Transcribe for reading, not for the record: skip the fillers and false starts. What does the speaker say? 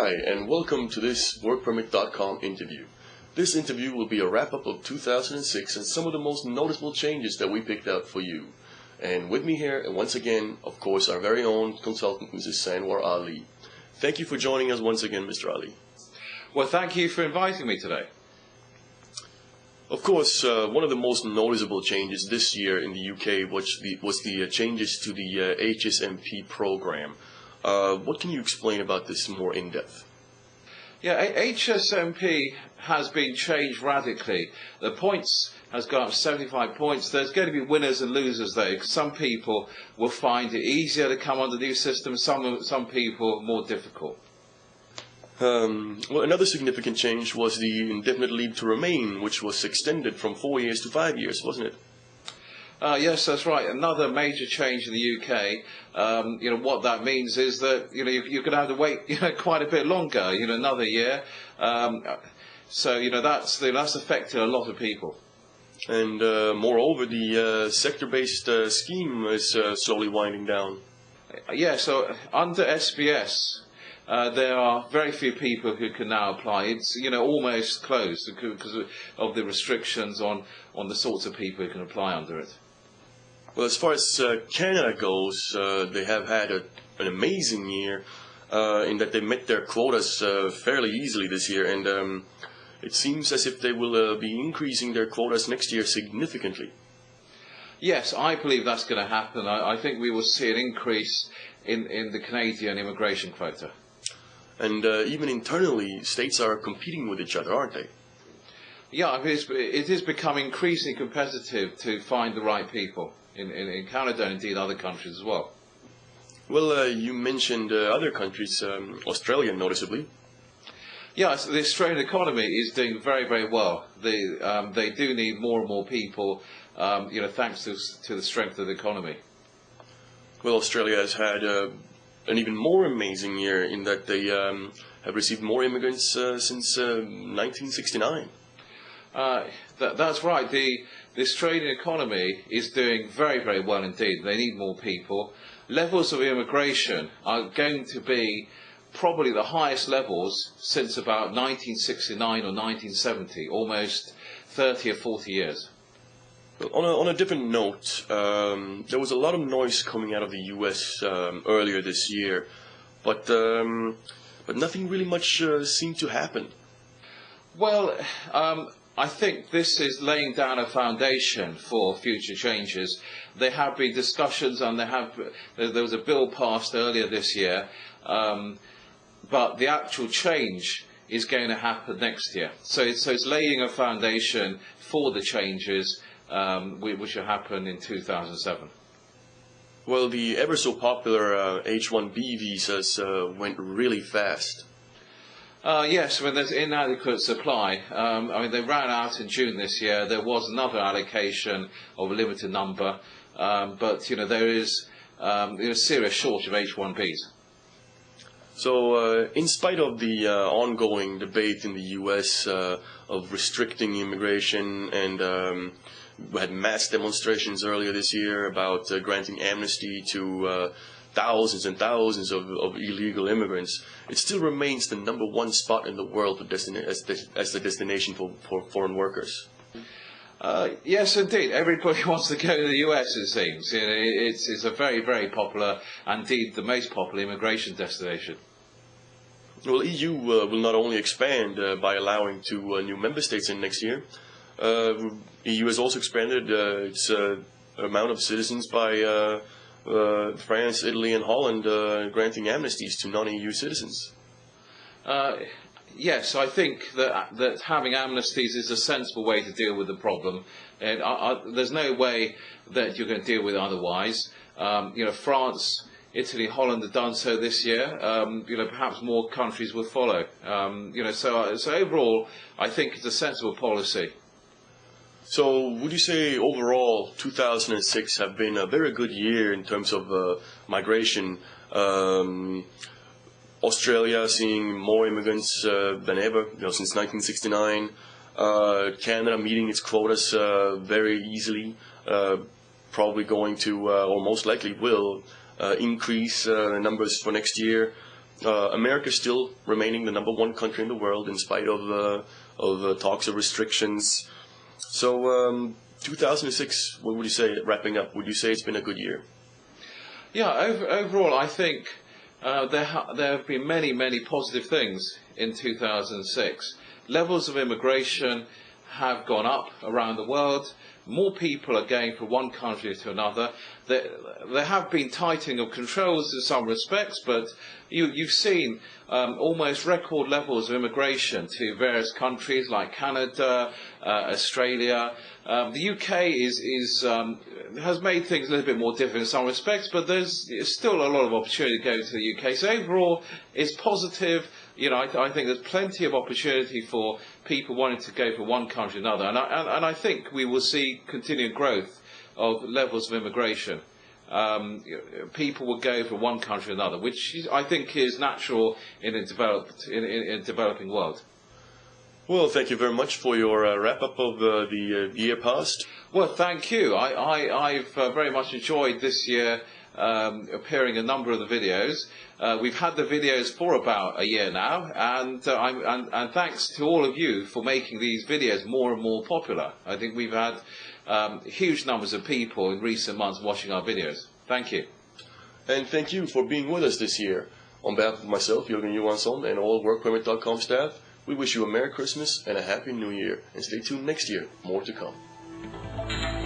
Hi, and welcome to this Workpermit.com interview. This interview will be a wrap-up of 2006 and some of the most noticeable changes that we picked out for you. And with me here, and once again, of course, our very own consultant, Mrs. Sanwar Ali. Thank you for joining us once again, Mr. Ali. Well, thank you for inviting me today. Of course, one of the most noticeable changes this year in the UK was the changes to the HSMP program. What can you explain about this more in depth? Yeah, HSMP has been changed radically. The points has gone up 75 points. There's going to be winners and losers though. Some people will find it easier to come on the new system, some people more difficult. Well, another significant change was the indefinite leave to remain, which was extended from 4 years to 5 years, wasn't it? Yes, that's right. Another major change in the UK. What that means is that you're going to have to wait quite a bit longer. Another year. That's affected a lot of people. And moreover, the sector-based scheme is slowly winding down. Yeah. So under SBS. There are very few people who can now apply. It's almost closed because of the restrictions on the sorts of people who can apply under it. Well, as far as Canada goes, they have had an amazing year in that they met their quotas fairly easily this year, and it seems as if they will be increasing their quotas next year significantly. Yes, I believe that's going to happen. I think we will see an increase in the Canadian immigration quota. And even internally, states are competing with each other, aren't they? Yeah, it is becoming increasingly competitive to find the right people in Canada and indeed other countries as well. Well, you mentioned other countries, Australia noticeably. Yeah, so the Australian economy is doing very, very well. They do need more and more people, thanks to the strength of the economy. Well, Australia has had an even more amazing year in that they have received more immigrants since 1969. That's right. The Australian economy is doing very, very well indeed. They need more people. Levels of immigration are going to be probably the highest levels since about 1969 or 1970, almost 30 or 40 years. On a different note, there was a lot of noise coming out of the U.S. Earlier this year, but nothing really much seemed to happen. Well, I think this is laying down a foundation for future changes. There have been discussions, and there was a bill passed earlier this year, but the actual change is going to happen next year. So it's laying a foundation for the changes which will happen in 2007. Well, the ever so popular H-1B visas went really fast. Yes, when there's inadequate supply. They ran out in June this year. There was another allocation of a limited number, but there is a serious shortage of H-1Bs. So, in spite of the ongoing debate in the U.S. Of restricting immigration, and we had mass demonstrations earlier this year about granting amnesty to thousands and thousands of illegal immigrants, it still remains the #1 spot in the world as the destination for foreign workers. Yes, indeed. Everybody wants to go to the US, it seems. It's a very, very popular, indeed the most popular immigration destination. Well, EU will not only expand by allowing 2 new member states in next year. EU has also expanded its amount of citizens by France, Italy, and Holland granting amnesties to non-EU citizens. Yes, I think that having amnesties is a sensible way to deal with the problem. And there's no way that you're going to deal with it otherwise. France, Italy, Holland have done so this year. Perhaps more countries will follow. So overall, I think it's a sensible policy. So, would you say overall 2006 have been a very good year in terms of migration? Australia seeing more immigrants than ever, since 1969. Canada meeting its quotas very easily, probably going to, or most likely will, increase the numbers for next year. America still remaining the #1 country in the world in spite of talks of restrictions. So 2006, what would you say, wrapping up, would you say it's been a good year? Yeah, overall, I think there have been many positive things in 2006. Levels of immigration have gone up around the world. More people are going from one country to another. There have been tightening of controls in some respects, but you've seen almost record levels of immigration to various countries like Canada, Australia. The UK has made things a little bit more difficult in some respects, but there's still a lot of opportunity to go to the UK. So overall, it's positive. You know, I think there's plenty of opportunity for people wanting to go from one country to another, and I think we will see continued growth of levels of immigration. People will go from one country to another, which I think is natural in a developing world. Well, thank you very much for your wrap-up of the year past. Well, thank you. I've very much enjoyed this year appearing in a number of the videos. We've had the videos for about a year now, and thanks to all of you for making these videos more and more popular. I think we've had huge numbers of people in recent months watching our videos. Thank you. And thank you for being with us this year. On behalf of myself, Jürgen Johansson, and all Workpermit.com staff, we wish you a Merry Christmas and a Happy New Year. And stay tuned next year. More to come.